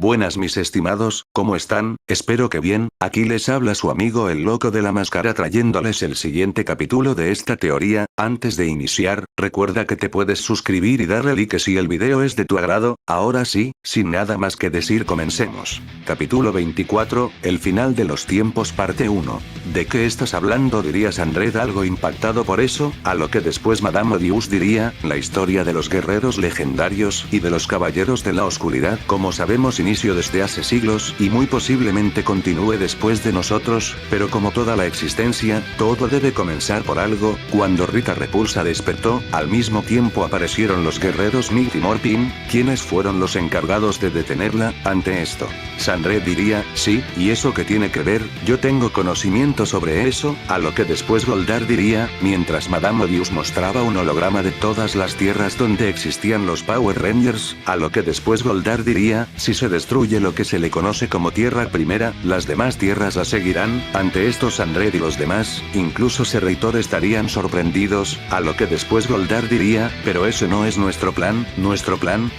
Buenas mis estimados, ¿cómo están? Espero que bien, aquí les habla su amigo el loco de la máscara trayéndoles el siguiente capítulo de esta teoría. Antes de iniciar, recuerda que te puedes suscribir y darle like si el video es de tu agrado. Ahora sí, sin nada más que decir comencemos. Capítulo 24, el final de los tiempos parte 1. ¿De qué estás hablando? Diría Sandred algo impactado por eso, a lo que después Madame Odious diría, la historia de los guerreros legendarios y de los caballeros de la oscuridad como sabemos inició desde hace siglos y muy posiblemente continúe después de nosotros, pero como toda la existencia, todo debe comenzar por algo. Cuando Rita Repulsa despertó, al mismo tiempo aparecieron los guerreros Mid y Morphin, quienes fueron los encargados de detenerla. Ante esto, Sandred diría, sí, ¿y eso qué tiene que ver? Yo tengo conocimiento sobre eso, a lo que después Goldar diría, mientras Madame Odious mostraba un holograma de todas las tierras donde existían los Power Rangers, a lo que después Goldar diría, si se destruye lo que se le conoce como Tierra Primera, las demás tierras la seguirán. Ante esto Sandred y los demás, incluso Serreitor estarían sorprendidos, a lo que después Goldar diría, pero ese no es nuestro plan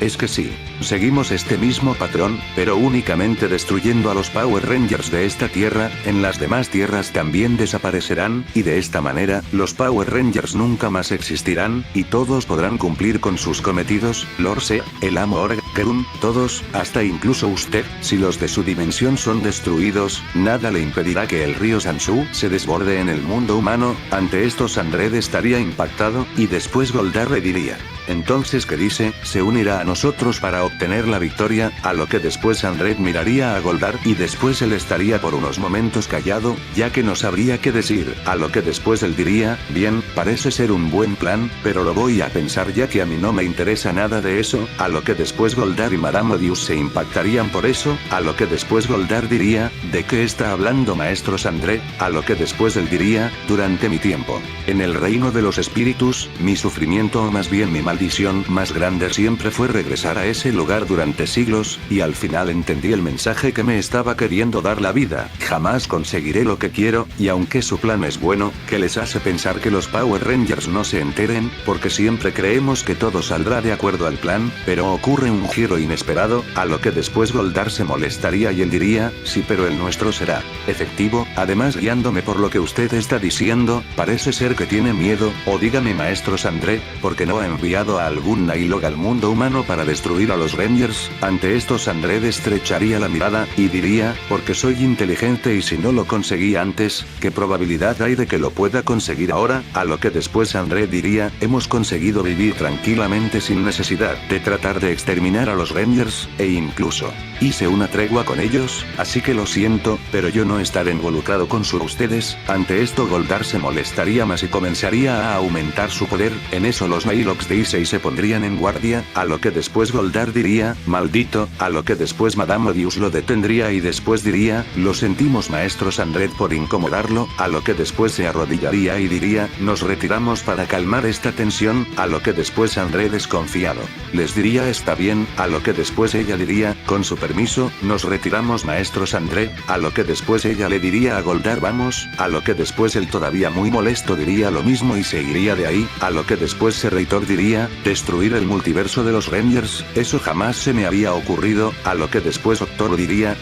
es que sí. Seguimos este mismo patrón, pero únicamente destruyendo a los Power Rangers de esta tierra, en las demás tierras también desaparecerán, y de esta manera, los Power Rangers nunca más existirán, y todos podrán cumplir con sus cometidos. Lord Zedd, el Amo Org-Gerun, todos, hasta incluso usted, si los de su dimensión son destruidos, nada le impedirá que el río Sansu se desborde en el mundo humano. Ante esto Sandred estaría impactado, y después Goldar le diría, entonces ¿qué dice? ¿Se unirá a nosotros para obtener la victoria? A lo que después Sandred miraría a Goldar y después él estaría por unos momentos callado, ya que no sabría qué decir, a lo que después él diría, bien, parece ser un buen plan, pero lo voy a pensar ya que a mí no me interesa nada de eso, a lo que después Goldar y Madame Odious se impactarían por eso, a lo que después Goldar diría, ¿de qué está hablando maestro Sandred? A lo que después él diría, durante mi tiempo en el reino de los espíritus, mi sufrimiento o más bien mi maldición más grande siempre fue regresar a ese lugar durante siglos, y al final entendí el mensaje que me estaba queriendo dar la vida, jamás conseguiré lo que quiero, y aunque su plan es bueno, que les hace pensar que los Power Rangers no se enteren, porque siempre creemos que todo saldrá de acuerdo al plan, pero ocurre un giro inesperado, a lo que después Goldar se molestaría y él diría, sí pero el nuestro será efectivo. Además guiándome por lo que usted está diciendo, parece ser que tiene miedo, o dígame maestro Sandred, porque no ha enviado a algún Nighlog al mundo humano para destruir a los Rangers. Ante esto Sandred estrecharía la mirada, y diría, porque soy inteligente y si no lo conseguí antes, ¿qué probabilidad hay de que lo pueda conseguir ahora? A lo que después Sandred diría, hemos conseguido vivir tranquilamente sin necesidad de tratar de exterminar a los Rangers, e incluso hice una tregua con ellos, así que lo siento, pero yo no estaré involucrado con ustedes. Ante esto Goldar se molestaría más y comenzaría a aumentar su poder. En eso los Nighlogs de Issei se pondrían en guardia, a lo que después Goldar diría, maldito, a lo que después Madame Odious lo detendría y después diría, lo sentimos maestro Sandred por incomodarlo, a lo que después se arrodillaría y diría, nos retiramos para calmar esta tensión, a lo que después Sandred desconfiado les diría está bien, a lo que después ella diría, con su permiso, nos retiramos maestro Sandred, a lo que después ella le diría a Goldar vamos, a lo que después él todavía muy molesto diría lo mismo y se iría de ahí, a lo que después Serreitor diría, destruir el multiverso de los Rangers, eso jamás se me había ocurrido, a lo que después Octoro diría,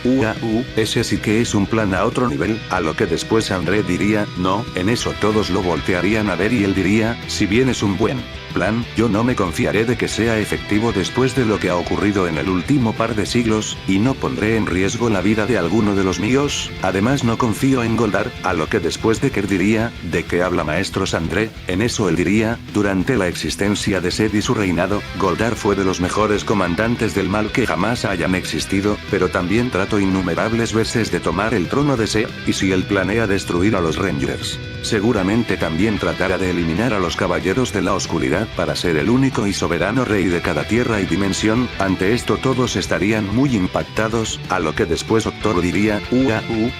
ese sí que es un plan a otro nivel, a lo que después Sandred diría, no, en eso todos lo voltearían a ver y él diría, si bien es un buen plan, yo no me confiaré de que sea efectivo después de lo que ha ocurrido en el último par de siglos, y no pondré en riesgo la vida de alguno de los míos, además no confío en Goldar, a lo que después Decker diría, ¿de qué habla maestro Sandred? En eso él diría, durante la existencia de Zedd y su reinado, Goldar fue de los mejores comandantes del mal que jamás hayan existido, pero también trató innumerables veces de tomar el trono de Zedd, y si él planea destruir a los Rangers, seguramente también tratará de eliminar a los caballeros de la oscuridad para ser el único y soberano rey de cada tierra y dimensión. Ante esto todos estarían muy impactados, a lo que después Octoro diría,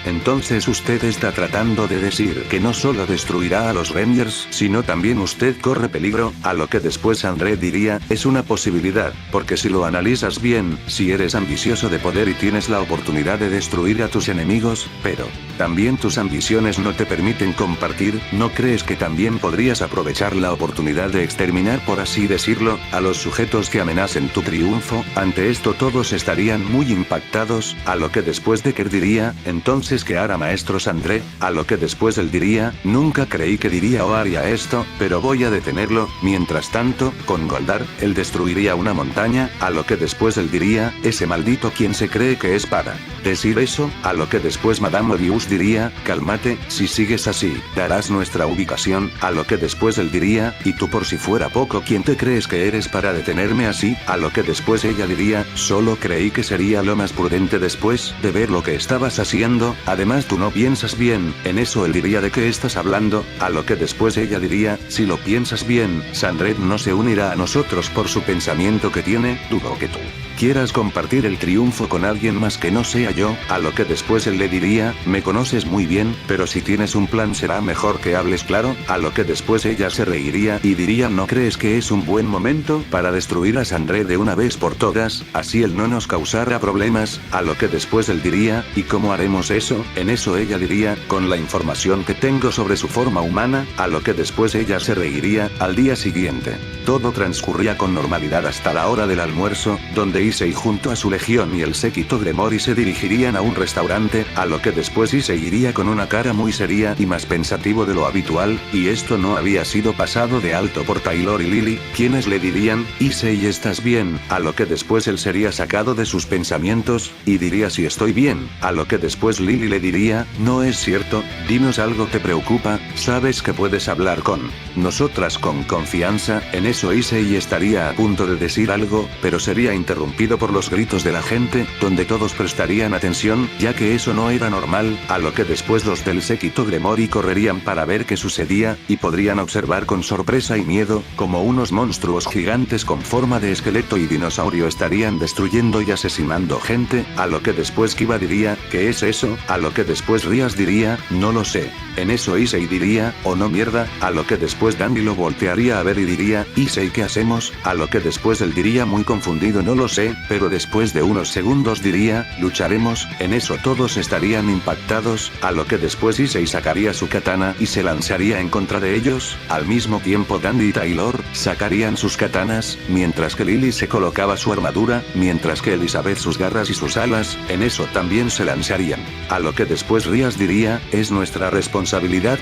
entonces usted está tratando de decir que no solo destruirá a los Rangers, sino también usted corre peligro, a lo que después Sandred diría, es una posibilidad, porque si lo analizas bien, si eres ambicioso de poder y tienes la oportunidad de destruir a tus enemigos, pero también tus ambiciones no te permiten compartir, ¿no crees que también podrías aprovechar la oportunidad de exterminar exterminar, por así decirlo, a los sujetos que amenacen tu triunfo. Ante esto todos estarían muy impactados, a lo que después Decker diría, entonces ¿qué hará maestro Sandré? A lo que después él diría, nunca creí que diría o haría esto, pero voy a detenerlo. Mientras tanto, con Goldar, él destruiría una montaña, a lo que después él diría, ese maldito quien se cree que es para decir eso, a lo que después Madame Odious diría, cálmate, si sigues así, darás nuestra ubicación, a lo que después él diría, y tú por si fuera poco ¿quién te crees que eres para detenerme así? A lo que después ella diría, solo creí que sería lo más prudente después de ver lo que estabas haciendo, además tú no piensas bien. En eso él diría, ¿de qué estás hablando? A lo que después ella diría, si lo piensas bien, Sandred no se unirá a nosotros por su pensamiento que tiene, dudo que tú quieras compartir el triunfo con alguien más que no sea yo, a lo que después él le diría, me conoces muy bien, pero si tienes un plan será mejor que hables claro, a lo que después ella se reiría y diría, ¿no crees que es un buen momento para destruir a Sandré de una vez por todas, así él no nos causará problemas? A lo que después él diría, ¿y cómo haremos eso? En eso ella diría, con la información que tengo sobre su forma humana, a lo que después ella se reiría. Al día siguiente, todo transcurría con normalidad hasta la hora del almuerzo, donde Issei junto a su legión y el séquito Gremory se dirigirían a un restaurante, a lo que después Issei iría con una cara muy seria y más pensativo de lo habitual, y esto no había sido pasado de alto por Taylor y Lily, quienes le dirían, Issei ¿estás bien? A lo que después él sería sacado de sus pensamientos, y diría si estoy bien, a lo que después Lily le diría, no es cierto, dinos algo te preocupa, sabes que puedes hablar con nosotras con confianza. En eso Issei estaría a punto de decir algo, pero sería interrumpido por los gritos de la gente, donde todos prestarían atención, ya que eso no era normal, a lo que después los del séquito Gremory correrían para ver qué sucedía, y podrían observar con sorpresa y miedo, como unos monstruos gigantes con forma de esqueleto y dinosaurio estarían destruyendo y asesinando gente, a lo que después Kiba diría, ¿qué es eso? A lo que después Rias diría, no lo sé. En eso Issei diría, oh no mierda, a lo que después Dandy lo voltearía a ver y diría, Issei ¿qué hacemos? A lo que después él diría muy confundido, no lo sé, pero después de unos segundos diría, lucharemos. En eso todos estarían impactados, a lo que después Issei sacaría su katana y se lanzaría en contra de ellos, al mismo tiempo Dandy y Taylor sacarían sus katanas, mientras que Lily se colocaba su armadura, mientras que Elizabeth sus garras y sus alas. En eso también se lanzarían, a lo que después Rias diría, es nuestra responsabilidad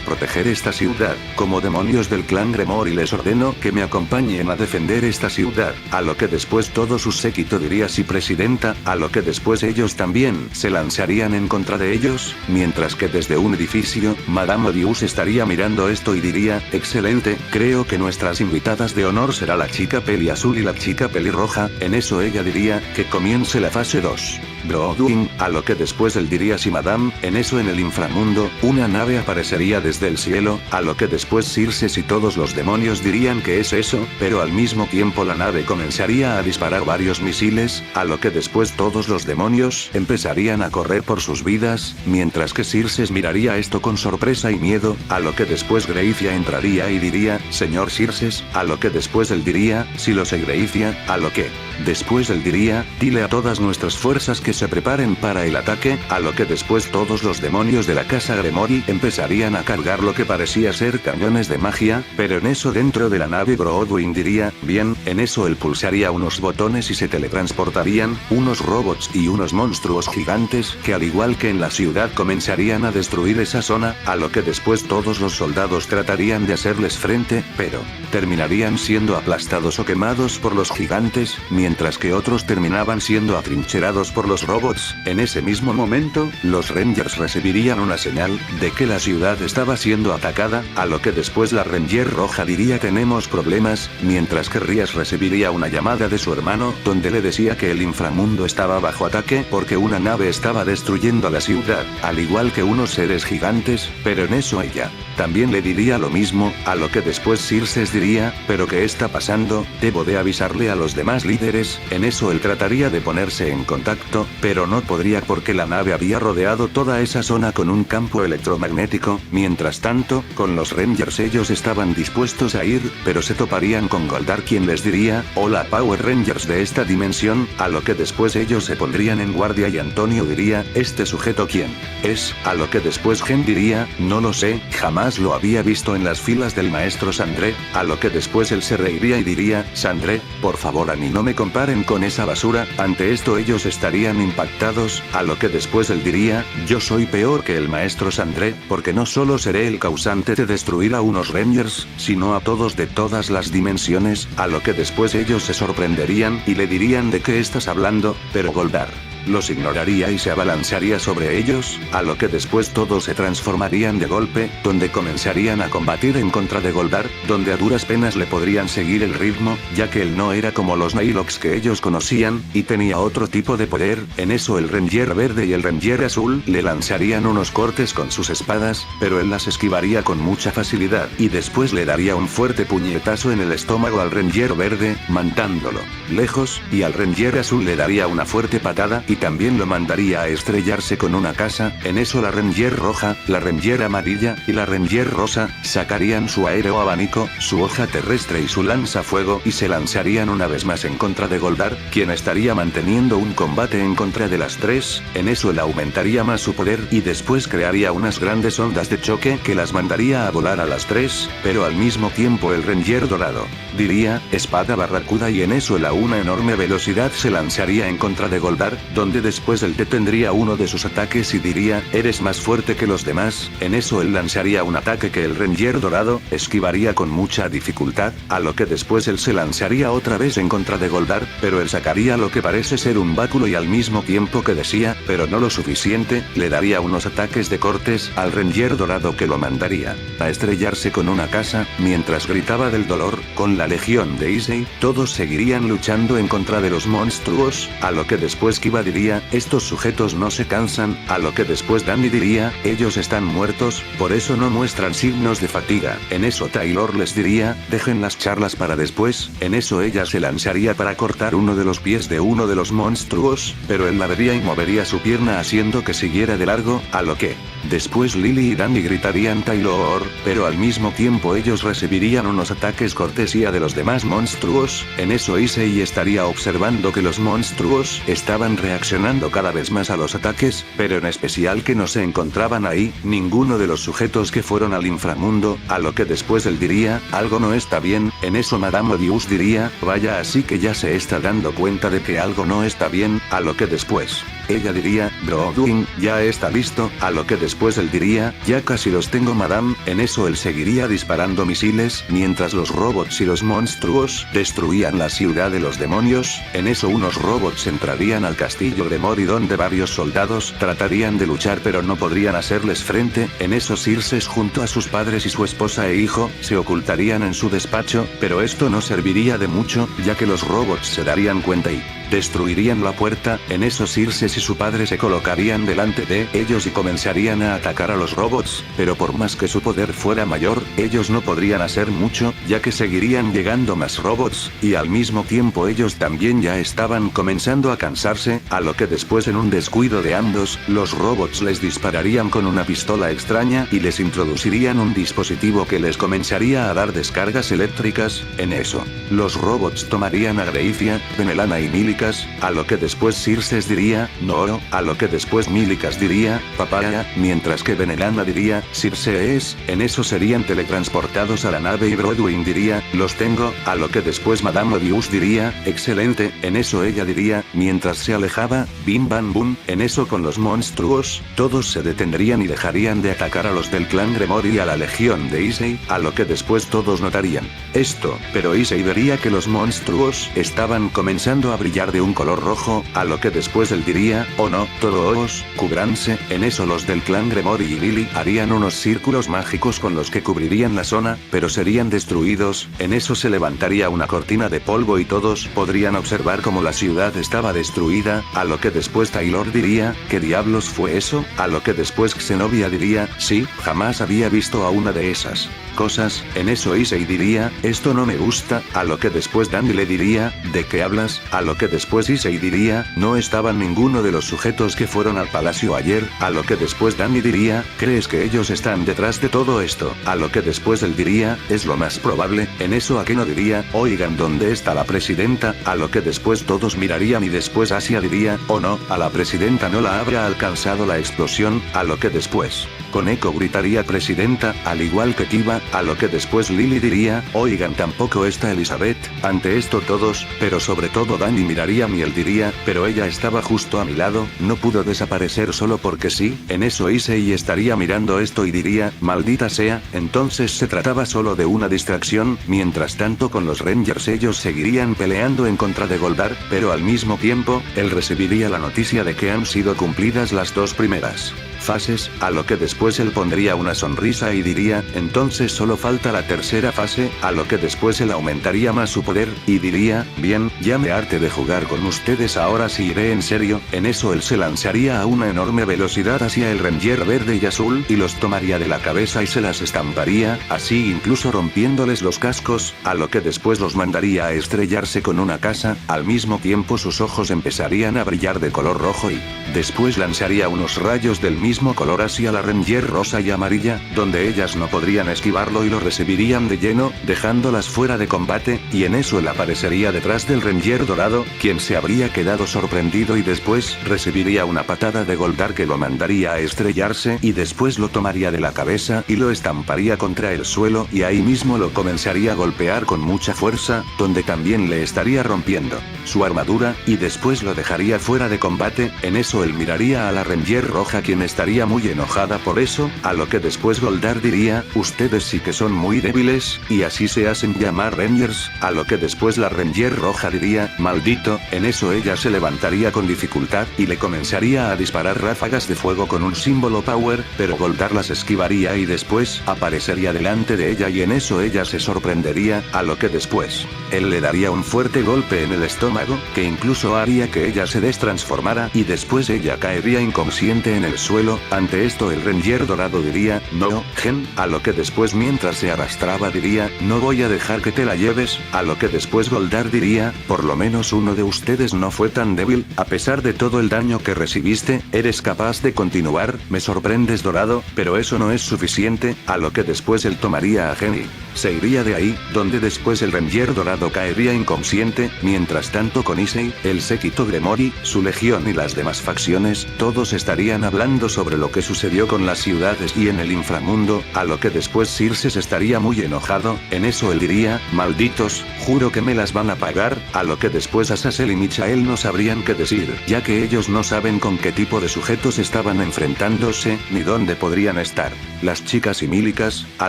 proteger esta ciudad, como demonios del clan Gremory les ordeno que me acompañen a defender esta ciudad, a lo que después todo su séquito diría sí presidenta, a lo que después ellos también se lanzarían en contra de ellos, mientras que desde un edificio, Madame Odious estaría mirando esto y diría, excelente, creo que nuestras invitadas de honor será la chica peli azul y la chica pelirroja. En eso ella diría, que comience la fase 2. Broadwing, a lo que después él diría sí madame. En eso en el inframundo, una nave aparecería desde el cielo, a lo que después Circes y todos los demonios dirían que es eso, pero al mismo tiempo la nave comenzaría a disparar varios misiles, a lo que después todos los demonios empezarían a correr por sus vidas, mientras que Circes miraría esto con sorpresa y miedo, a lo que después Greifia entraría y diría, señor Circes, a lo que después él diría, si lo sé Greifia, a lo que después él diría, dile a todas nuestras fuerzas que se preparen para el ataque, a lo que después todos los demonios de la casa Gremory empezarían a cargar lo que parecía ser cañones de magia, pero en eso dentro de la nave Broadwing diría, bien, en eso él pulsaría unos botones y se teletransportarían, unos robots y unos monstruos gigantes, que al igual que en la ciudad comenzarían a destruir esa zona, a lo que después todos los soldados tratarían de hacerles frente, pero terminarían siendo aplastados o quemados por los gigantes, mientras que otros terminaban siendo atrincherados por los robots. En ese mismo momento, los Rangers recibirían una señal de que la ciudad estaba siendo atacada, a lo que después la Ranger roja diría tenemos problemas, mientras que Rias recibiría una llamada de su hermano, donde le decía que el inframundo estaba bajo ataque porque una nave estaba destruyendo la ciudad, al igual que unos seres gigantes, pero en eso ella también le diría lo mismo, a lo que después Circes diría, pero ¿qué está pasando? Debo de avisarle a los demás líderes. En eso él trataría de ponerse en contacto, pero no podría porque la nave había rodeado toda esa zona con un campo electromagnético. Mientras tanto, con los Rangers ellos estaban dispuestos a ir, pero se toparían con Goldar quien les diría, hola Power Rangers de esta dimensión, a lo que después ellos se pondrían en guardia y Antonio diría, ¿este sujeto quién es? A lo que después Gen diría, no lo sé, jamás lo había visto en las filas del maestro Sandré, a lo que después él se reiría y diría, Sandré, por favor a mí no me comparen con esa basura, ante esto ellos estarían impactados, a lo que después él diría, yo soy peor que el maestro Sandré, porque no solo seré el causante de destruir a unos Rangers, sino a todos de todas las dimensiones, a lo que después ellos se sorprenderían y le dirían de qué estás hablando, pero Goldar los ignoraría y se abalanzaría sobre ellos, a lo que después todos se transformarían de golpe, donde comenzarían a combatir en contra de Goldar, donde a duras penas le podrían seguir el ritmo, ya que él no era como los Nilox que ellos conocían, y tenía otro tipo de poder, en eso el Ranger verde y el Ranger azul le lanzarían unos cortes con sus espadas, pero él las esquivaría con mucha facilidad, y después le daría un fuerte puñetazo en el estómago al Ranger verde, mandándolo lejos, y al Ranger azul le daría una fuerte patada y también lo mandaría a estrellarse con una casa, en eso la Ranger roja, la Ranger amarilla, y la Ranger rosa, sacarían su aéreo abanico, su hoja terrestre y su lanzafuego y se lanzarían una vez más en contra de Goldar, quien estaría manteniendo un combate en contra de las tres, en eso él aumentaría más su poder y después crearía unas grandes ondas de choque que las mandaría a volar a las tres, pero al mismo tiempo el Ranger dorado diría, espada barracuda y en eso él a una enorme velocidad se lanzaría en contra de Goldar, donde después él detendría uno de sus ataques y diría, eres más fuerte que los demás, en eso él lanzaría un ataque que el Ranger dorado esquivaría con mucha dificultad, a lo que después él se lanzaría otra vez en contra de Goldar, pero él sacaría lo que parece ser un báculo y al mismo tiempo que decía, pero no lo suficiente, le daría unos ataques de cortes al Ranger dorado que lo mandaría a estrellarse con una casa, mientras gritaba del dolor, con la legión de Issei, todos seguirían luchando en contra de los monstruos, a lo que después Kiba diría, estos sujetos no se cansan, a lo que después Danny diría, ellos están muertos, por eso no muestran signos de fatiga, en eso Taylor les diría, dejen las charlas para después, en eso ella se lanzaría para cortar uno de los pies de uno de los monstruos, pero él la vería y movería su pierna haciendo que siguiera de largo, a lo que después Lily y Danny gritarían Taylor, pero al mismo tiempo ellos recibirían unos ataques cortesía de los demás monstruos, en eso Issei estaría observando que los monstruos estaban reaccionando cada vez más a los ataques, pero en especial que no se encontraban ahí ninguno de los sujetos que fueron al inframundo, a lo que después él diría, algo no está bien, en eso Madame Odious diría, vaya así que ya se está dando cuenta de que algo no está bien, a lo que después ella diría, Broodwing, ya está listo, a lo que después él diría, ya casi los tengo madame, en eso él seguiría disparando misiles, mientras los robots y los monstruos destruían la ciudad de los demonios, en eso unos robots entrarían al castillo de Mori donde varios soldados tratarían de luchar pero no podrían hacerles frente, en eso Circes junto a sus padres y su esposa e hijo, se ocultarían en su despacho, pero esto no serviría de mucho, ya que los robots se darían cuenta y destruirían la puerta, en eso Circes y su padre se colocarían delante de ellos y comenzarían a atacar a los robots, pero por más que su poder fuera mayor, ellos no podrían hacer mucho, ya que seguirían llegando más robots, y al mismo tiempo ellos también ya estaban comenzando a cansarse, a lo que después en un descuido de ambos, los robots les dispararían con una pistola extraña y les introducirían un dispositivo que les comenzaría a dar descargas eléctricas, en eso los robots tomarían a Greithia, Venelana y Milicas, a lo que después Circes diría, no, a lo que después Milicas diría, papaya, mientras que Venelana diría, Circe es, en eso serían teletransportados a la nave y Broodwing diría, los tengo, a lo que después Madame Odious diría, excelente, en eso ella diría, mientras se alejaba, bim bam boom, en eso con los monstruos, todos se detendrían y dejarían de atacar a los del clan Gremory y a la legión de Issei, a lo que después todos notarían esto, pero Issei vería que los monstruos estaban comenzando a brillar de un color rojo, a lo que después él diría, oh no, todos, cubranse, en eso los del clan Gremory y Lily harían unos círculos mágicos con los que cubrirían la zona, pero serían destruidos, en eso se levantaría una cortina de polvo y todos podrían observar cómo la ciudad estaba destruida, a lo que después Taylor diría, ¿qué diablos fue eso? A lo que después Xenobia diría, sí, jamás había visto a una de esas cosas, en eso Issei diría, esto no me gusta, a lo que después Danny le diría, ¿de qué hablas? A lo que después Issei diría, no estaban ninguno de los sujetos que fueron al palacio ayer, a lo que después Danny diría, ¿crees que ellos están detrás de todo esto? A lo que después él diría, es lo más probable, en eso Akeno diría, oigan, ¿dónde está la presidenta? A lo que después todos mirarían y después Asia diría, oh no, a la presidenta no la habrá alcanzado la explosión, a lo que después Koneko gritaría presidenta, al igual que Tiba, a lo que después Lily diría, oigan, tampoco está Elizabeth, ante esto todos, pero sobre todo Danny miraría a Miel diría, pero ella estaba justo a mi lado, no pudo desaparecer solo porque sí, en eso Issei estaría mirando esto y diría, maldita sea, entonces se trataba solo de una distracción, mientras tanto con los Rangers ellos seguirían peleando en contra de Goldar, pero al mismo tiempo, él recibiría la noticia de que han sido cumplidas las dos primeras fases, a lo que después él pondría una sonrisa y diría, entonces solo falta la tercera fase, a lo que después él aumentaría más su poder, y diría, bien, ya me harté de jugar con ustedes, ahora sí iré en serio, en eso él se lanzaría a una enorme velocidad hacia el Ranger verde y azul, y los tomaría de la cabeza y se las estamparía, así incluso rompiéndoles los cascos, a lo que después los mandaría a estrellarse con una casa, al mismo tiempo sus ojos empezarían a brillar de color rojo y después lanzaría unos rayos del mismo color hacia la Ranger rosa y amarilla, donde ellas no podrían esquivarlo y lo recibirían de lleno, dejándolas fuera de combate, y en eso él aparecería detrás del Ranger dorado, quien se habría quedado sorprendido y después recibiría una patada de Goldar que lo mandaría a estrellarse y después lo tomaría de la cabeza y lo estamparía contra el suelo y ahí mismo lo comenzaría a golpear con mucha fuerza, donde también le estaría rompiendo su armadura, y después lo dejaría fuera de combate, en eso él miraría a la Ranger roja quien estaría muy enojada por eso, a lo que después Goldar diría, ustedes sí que son muy débiles, y así se hacen llamar Rangers, a lo que después la Ranger roja diría, maldito, en eso ella se levantaría con dificultad y le comenzaría a disparar ráfagas de fuego con un símbolo power, pero Goldar las esquivaría y después aparecería delante de ella y en eso ella se sorprendería, a lo que después él le daría un fuerte golpe en el estómago, que incluso haría que ella se destransformara y después ella caería inconsciente en el suelo, ante esto el Ranger dorado diría, no, Gen, a lo que después mientras se arrastraba diría, no voy a dejar que te la lleves, a lo que después Goldar diría, por lo menos uno de ustedes no fue tan débil, a pesar de todo el daño que recibiste, eres capaz de continuar, me sorprendes dorado, pero eso no es suficiente, a lo que después él tomaría a Gen y se iría de ahí, donde después el Ranger dorado caería inconsciente, mientras tanto con Issei, el séquito Gremory, su legión y las demás facciones, todos estarían hablando sobre lo que sucedió con las ciudades y en el inframundo, a lo que después Circes estaría muy enojado, en eso él diría, malditos, juro que me las van a pagar, a lo que después Azazel y Michael no sabrían qué decir, ya que ellos no saben con qué tipo de sujetos estaban enfrentándose, ni dónde podrían estar las chicas y Milicas, a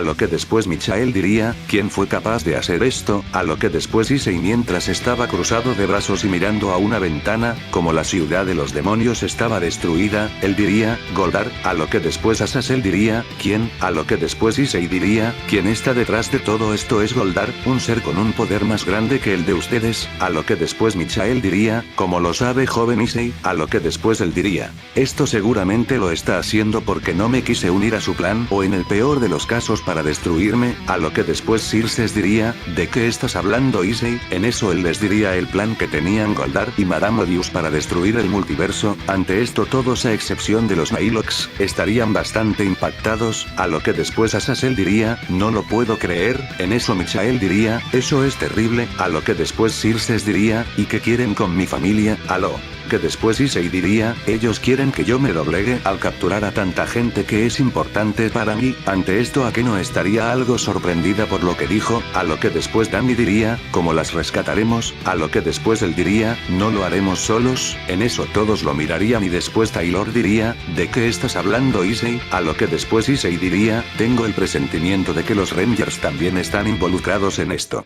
lo que después Michael diría, ¿quién fue capaz de hacer esto? A lo que después Issei mientras estaba cruzado de brazos y mirando a una ventana, como la ciudad de los demonios estaba destruida, él diría, Goldar, a lo que después Azazel diría, ¿quién? A lo que después Issei diría, ¿quién está detrás de todo esto? Es Goldar, un ser con un poder más grande que el de ustedes, a lo que después Michael diría, ¿cómo lo sabe joven Issei? A lo que después él diría, esto seguramente lo está haciendo porque no me quise unir a su plan, o en el peor de los casos para destruirme, a lo que después Circes diría, ¿de qué estás hablando Issei? En eso él les diría el plan que tenían Goldar y Madame Odious para destruir el multiverso, ante esto todos a excepción de los Nilox, estarían bastante impactados, a lo que después Azazel diría, no lo puedo creer, en eso Michael diría, eso es terrible, a lo que después Circes diría, ¿y qué quieren con mi familia? Aló. Que después Issei diría, ellos quieren que yo me doblegue al capturar a tanta gente que es importante para mí, ante esto Akeno estaría algo sorprendida por lo que dijo, a lo que después Danny diría, ¿cómo las rescataremos? A lo que después él diría, no lo haremos solos, en eso todos lo mirarían y después Taylor diría, ¿de qué estás hablando Issei? A lo que después Issei diría, tengo el presentimiento de que los Rangers también están involucrados en esto.